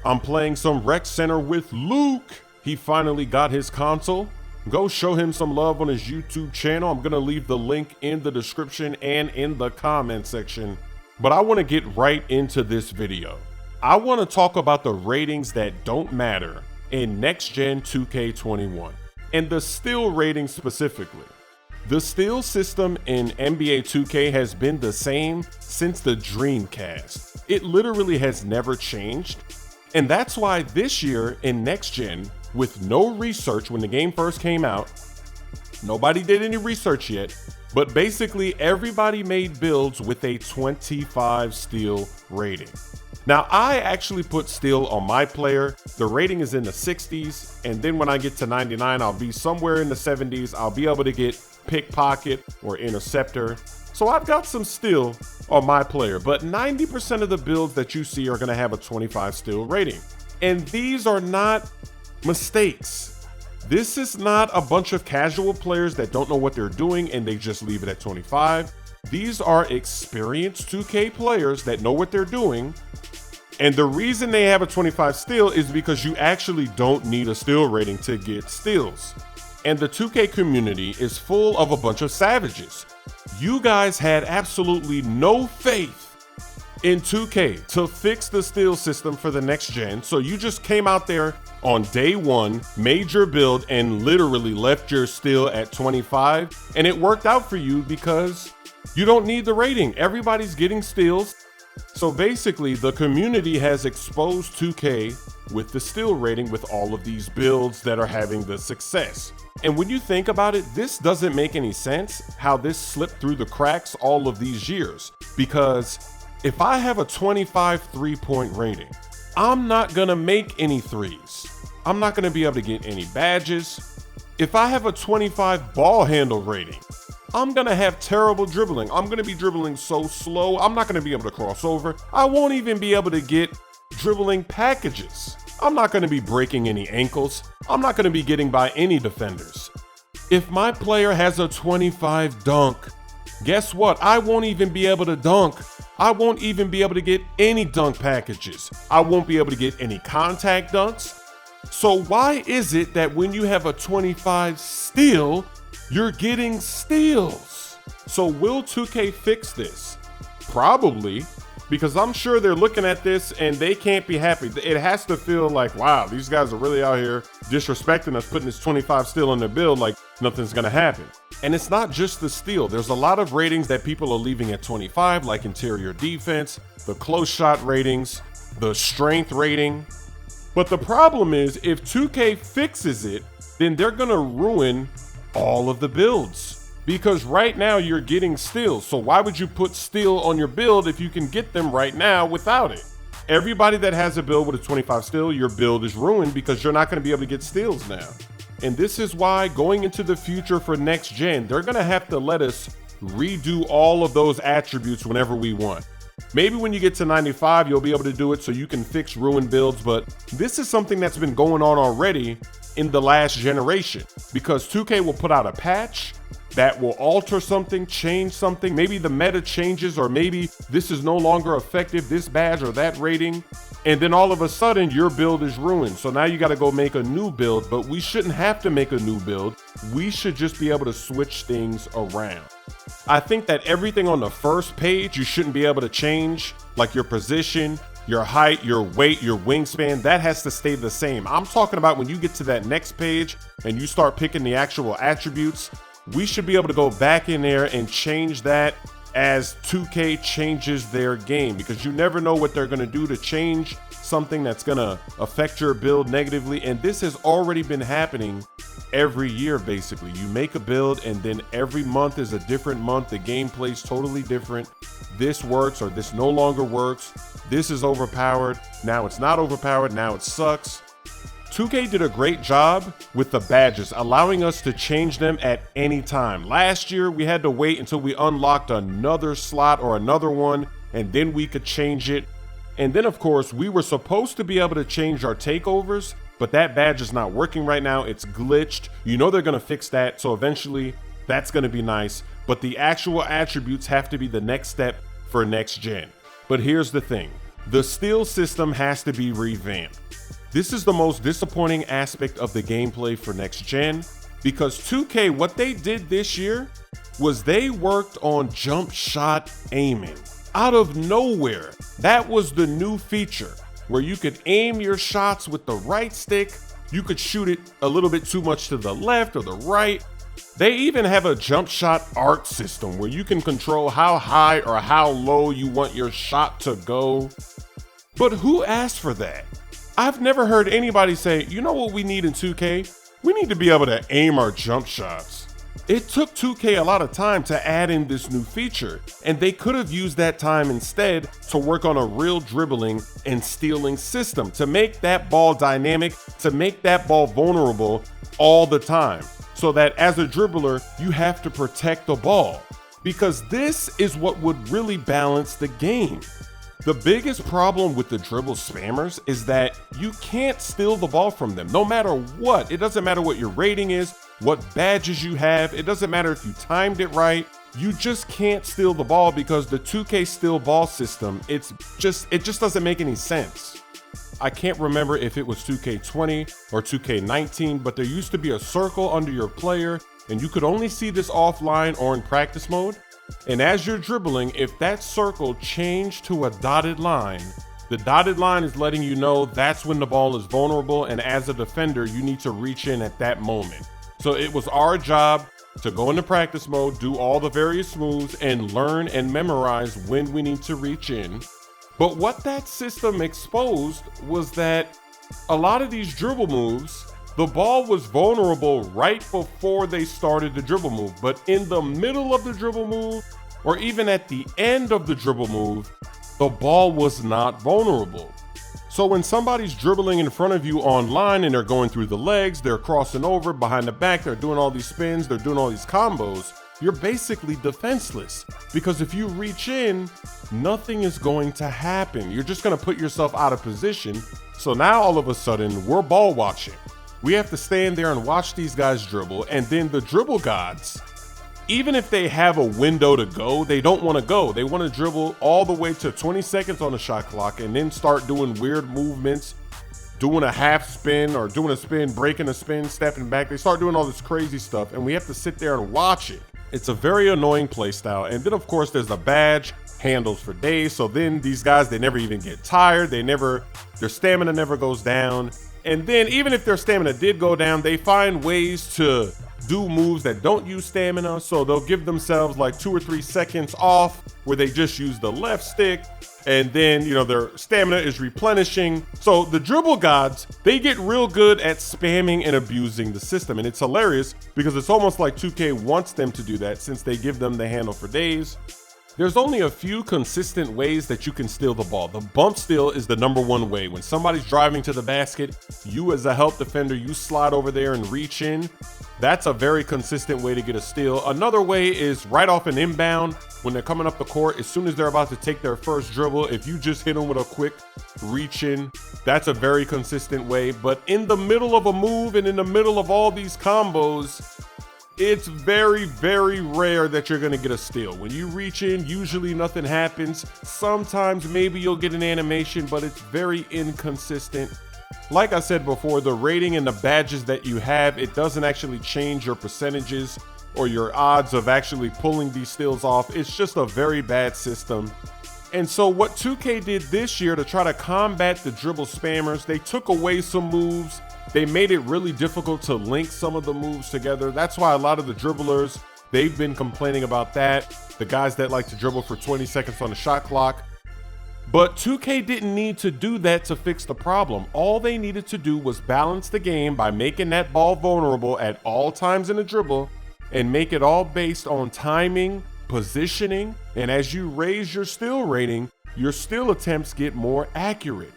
I'm playing some Rec Center with Luke. He finally got his console. Go show him some love on his YouTube channel. I'm gonna leave the link in the description and in the comment section. But I wanna get right into this video. I wanna talk about the ratings that don't matter in next gen 2K21, and the steal rating specifically. The steal system in NBA 2K has been the same since the Dreamcast. It literally has never changed. And that's why this year in next gen, with no research when the game first came out, nobody did any research yet, but basically everybody made builds with a 25 steal rating. Now, I actually put steal on my player. The rating is in the 60s, and then when I get to 99, I'll be somewhere in the 70s. I'll be able to get pickpocket or interceptor. So I've got some steal on my player, but 90% of the builds that you see are gonna have a 25 steal rating. And these are not mistakes. This is not a bunch of casual players that don't know what they're doing and they just leave it at 25. These are experienced 2K players that know what they're doing. And the reason they have a 25 steal is because you actually don't need a steal rating to get steals. And the 2K community is full of a bunch of savages. You guys had absolutely no faith in 2K to fix the steal system for the next gen. So you just came out there on day one, made your build, and literally left your steal at 25. And it worked out for you because you don't need the rating. Everybody's getting steals. So basically, the community has exposed 2K with the steal rating with all of these builds that are having the success. And when you think about it, this doesn't make any sense how this slipped through the cracks all of these years. Because if I have a 25 3-point rating, I'm not gonna make any threes. I'm not gonna be able to get any badges. If I have a 25 ball handle rating, I'm gonna have terrible dribbling. I'm gonna be dribbling so slow, I'm not gonna be able to cross over. I won't even be able to get dribbling packages. I'm not gonna be breaking any ankles. I'm not gonna be getting by any defenders. If my player has a 25 dunk, guess what? I won't even be able to dunk. I won't even be able to get any dunk packages. I won't be able to get any contact dunks. So why is it that when you have a 25 steal, you're getting steals? So will 2K fix this? Probably, because I'm sure they're looking at this and they can't be happy. It has to feel like, wow, these guys are really out here disrespecting us, putting this 25 steal in their build like nothing's gonna happen. And it's not just the steal. There's a lot of ratings that people are leaving at 25, like interior defense, the close shot ratings, the strength rating. But the problem is, if 2K fixes it, then they're gonna ruin all of the builds. Because right now you're getting steals. So why would you put steal on your build if you can get them right now without it? Everybody that has a build with a 25 steal, your build is ruined because you're not gonna be able to get steals now. And this is why going into the future for next gen, they're gonna have to let us redo all of those attributes whenever we want. Maybe when you get to 95, you'll be able to do it so you can fix ruined builds, but this is something that's been going on already in the last generation, because 2K will put out a patch that will alter something, change something. Maybe the meta changes, or maybe this is no longer effective, this badge or that rating. And then all of a sudden your build is ruined. So now you got to go make a new build, but we shouldn't have to make a new build. We should just be able to switch things around. I think that everything on the first page, you shouldn't be able to change, like your position, your height, your weight, your wingspan, that has to stay the same. I'm talking about when you get to that next page and you start picking the actual attributes, we should be able to go back in there and change that as 2K changes their game, because you never know what they're gonna do to change something that's gonna affect your build negatively. And this has already been happening every year, basically. You make a build and then every month is a different month. The gameplay's totally different. This works or this no longer works. This is overpowered. Now it's not overpowered. Now it sucks. 2K did a great job with the badges, allowing us to change them at any time. Last year, we had to wait until we unlocked another slot or another one, and then we could change it. And then, of course, we were supposed to be able to change our takeovers, but that badge is not working right now. It's glitched. You know they're going to fix that, so eventually that's going to be nice. But the actual attributes have to be the next step for next gen. But here's the thing. The steal system has to be revamped. This is the most disappointing aspect of the gameplay for next gen, because 2K, what they did this year was they worked on jump shot aiming. Out of nowhere, that was the new feature where you could aim your shots with the right stick. You could shoot it a little bit too much to the left or the right. They even have a jump shot art system where you can control how high or how low you want your shot to go. But who asked for that? I've never heard anybody say, you know what we need in 2K? We need to be able to aim our jump shots. It took 2K a lot of time to add in this new feature, and they could have used that time instead to work on a real dribbling and stealing system to make that ball dynamic, to make that ball vulnerable all the time, so that as a dribbler, you have to protect the ball, because this is what would really balance the game. The biggest problem with the dribble spammers is that you can't steal the ball from them, no matter what. It doesn't matter what your rating is, what badges you have. It doesn't matter if you timed it right. You just can't steal the ball because the 2K steal ball system, it just doesn't make any sense. I can't remember if it was 2K20 or 2K19, but there used to be a circle under your player, and you could only see this offline or in practice mode. And as you're dribbling, if that circle changed to a dotted line, the dotted line is letting you know that's when the ball is vulnerable, and as a defender, you need to reach in at that moment. So it was our job to go into practice mode, do all the various moves, and learn and memorize when we need to reach in. But what that system exposed was that a lot of these dribble moves, the ball was vulnerable right before they started the dribble move, but in the middle of the dribble move, or even at the end of the dribble move, the ball was not vulnerable. So when somebody's dribbling in front of you online and they're going through the legs, they're crossing over behind the back, they're doing all these spins, they're doing all these combos, you're basically defenseless, because if you reach in, nothing is going to happen. You're just gonna put yourself out of position. So now all of a sudden, we're ball watching. We have to stand there and watch these guys dribble, and then the dribble gods, even if they have a window to go, they don't want to go. They want to dribble all the way to 20 seconds on the shot clock and then start doing weird movements, doing a half spin or doing a spin, breaking a spin, stepping back. They start doing all this crazy stuff, and we have to sit there and watch it. It's a very annoying play style. And then of course there's the badge, handles for days. So then these guys, they never even get tired. Their stamina never goes down. And then even if their stamina did go down, they find ways to do moves that don't use stamina. So they'll give themselves like 2 or 3 seconds off where they just use the left stick. And then, you know, their stamina is replenishing. So the dribble gods, they get real good at spamming and abusing the system. And it's hilarious because it's almost like 2K wants them to do that since they give them the handle for days. There's only a few consistent ways that you can steal the ball. The bump steal is the #1 way. When somebody's driving to the basket, you as a help defender, you slide over there and reach in. That's a very consistent way to get a steal. Another way is right off an inbound when they're coming up the court. As soon as they're about to take their first dribble, if you just hit them with a quick reach in, that's a very consistent way. But in the middle of a move and in the middle of all these combos, it's very, very rare that you're gonna get a steal. When you reach in, usually nothing happens. Sometimes maybe you'll get an animation, but it's very inconsistent. Like I said before, the rating and the badges that you have, it doesn't actually change your percentages or your odds of actually pulling these steals off. It's just a very bad system. And so what 2K did this year to try to combat the dribble spammers, they took away some moves. They made it really difficult to link some of the moves together. That's why a lot of the dribblers, they've been complaining about that. The guys that like to dribble for 20 seconds on the shot clock. But 2K didn't need to do that to fix the problem. All they needed to do was balance the game by making that ball vulnerable at all times in a dribble and make it all based on timing, positioning, and as you raise your steal rating, your steal attempts get more accurate.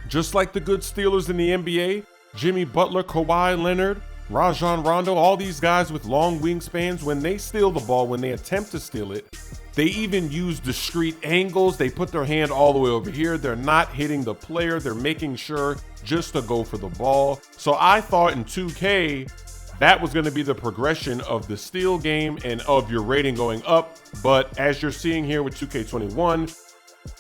Just like the good stealers in the NBA, Jimmy Butler, Kawhi Leonard, Rajon Rondo, all these guys with long wingspans, when they steal the ball, when they attempt to steal it, they even use discrete angles. They put their hand all the way over here. They're not hitting the player. They're making sure just to go for the ball. So I thought in 2K, that was going to be the progression of the steal game and of your rating going up. But as you're seeing here with 2K21,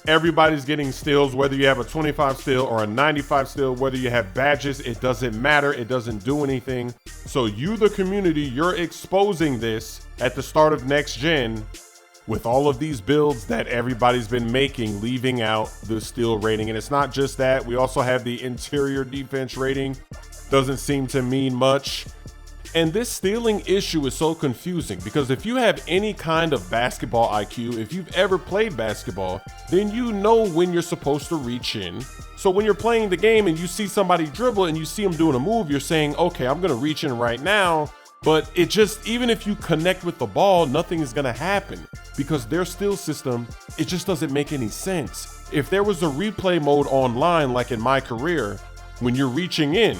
Everybody's getting steals, whether you have a 25 steal or a 95 steal, whether you have badges, it doesn't matter. It doesn't do anything. So you, the community, you're exposing this at the start of next gen with all of these builds that everybody's been making, leaving out the steal rating. And it's not just that. We also have the interior defense rating. Doesn't seem to mean much. And this stealing issue is so confusing because if you have any kind of basketball IQ, if you've ever played basketball, then you know when you're supposed to reach in. So when you're playing the game and you see somebody dribble and you see them doing a move, you're saying, okay, I'm gonna reach in right now. But it just, even if you connect with the ball, nothing is gonna happen because their steal system, it just doesn't make any sense. If there was a replay mode online, like in my career, when you're reaching in,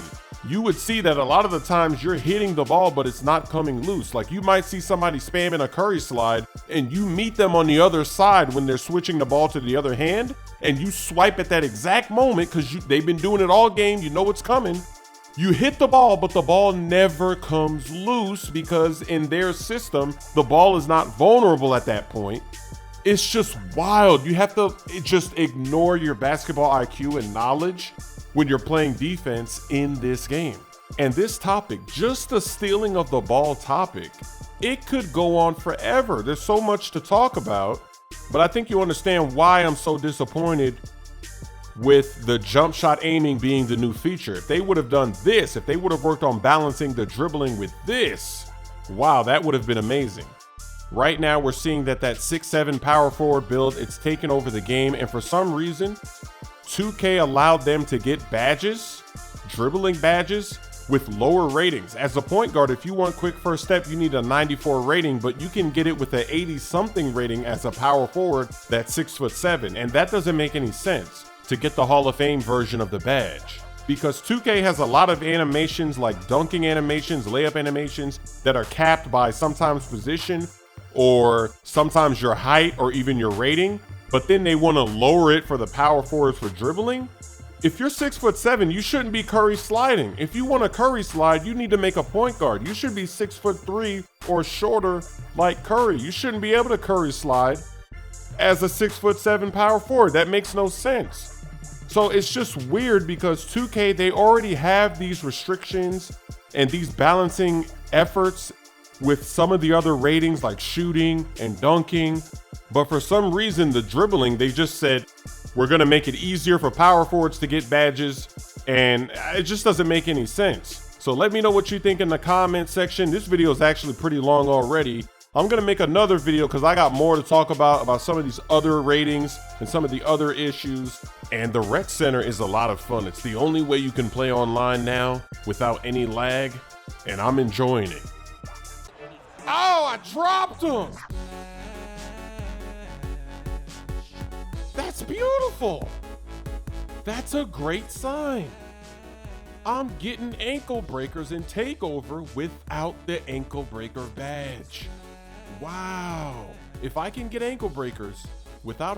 you would see that a lot of the times you're hitting the ball, but it's not coming loose. Like you might see somebody spamming a Curry slide and you meet them on the other side when they're switching the ball to the other hand and you swipe at that exact moment because they've been doing it all game. You know what's coming. You hit the ball, but the ball never comes loose because in their system, the ball is not vulnerable at that point. It's just wild. You have to just ignore your basketball IQ and knowledge when you're playing defense in this game. And this topic, just the stealing of the ball topic, it could go on forever. There's so much to talk about, but I think you understand why I'm so disappointed with the jump shot aiming being the new feature. If they would have done this, if they would have worked on balancing the dribbling with this, wow, that would have been amazing. Right now, we're seeing that 6'7" power forward build, it's taken over the game, and for some reason, 2K allowed them to get badges, dribbling badges, with lower ratings. As a point guard, if you want quick first step, you need a 94 rating, but you can get it with an 80-something rating as a power forward that's 6'7", and that doesn't make any sense to get the Hall of Fame version of the badge. Because 2K has a lot of animations like dunking animations, layup animations that are capped by sometimes position or sometimes your height or even your rating, but then they want to lower it for the power forwards for dribbling. If you're 6'7", you shouldn't be Curry sliding. If you want a Curry slide, you need to make a point guard. You should be 6'3" or shorter like Curry. You shouldn't be able to Curry slide as a 6'7" power forward. That makes no sense. So it's just weird because 2K, they already have these restrictions and these balancing efforts with some of the other ratings like shooting and dunking. But for some reason, the dribbling, they just said, we're gonna make it easier for power forwards to get badges, and it just doesn't make any sense. So let me know what you think in the comment section. This video is actually pretty long already. I'm gonna make another video because I got more to talk about some of these other ratings and some of the other issues. And the rec center is a lot of fun. It's the only way you can play online now without any lag, and I'm enjoying it. Oh, I dropped him! That's beautiful. That's a great sign. I'm getting ankle breakers in TakeOver without the ankle breaker badge. Wow. If I can get ankle breakers without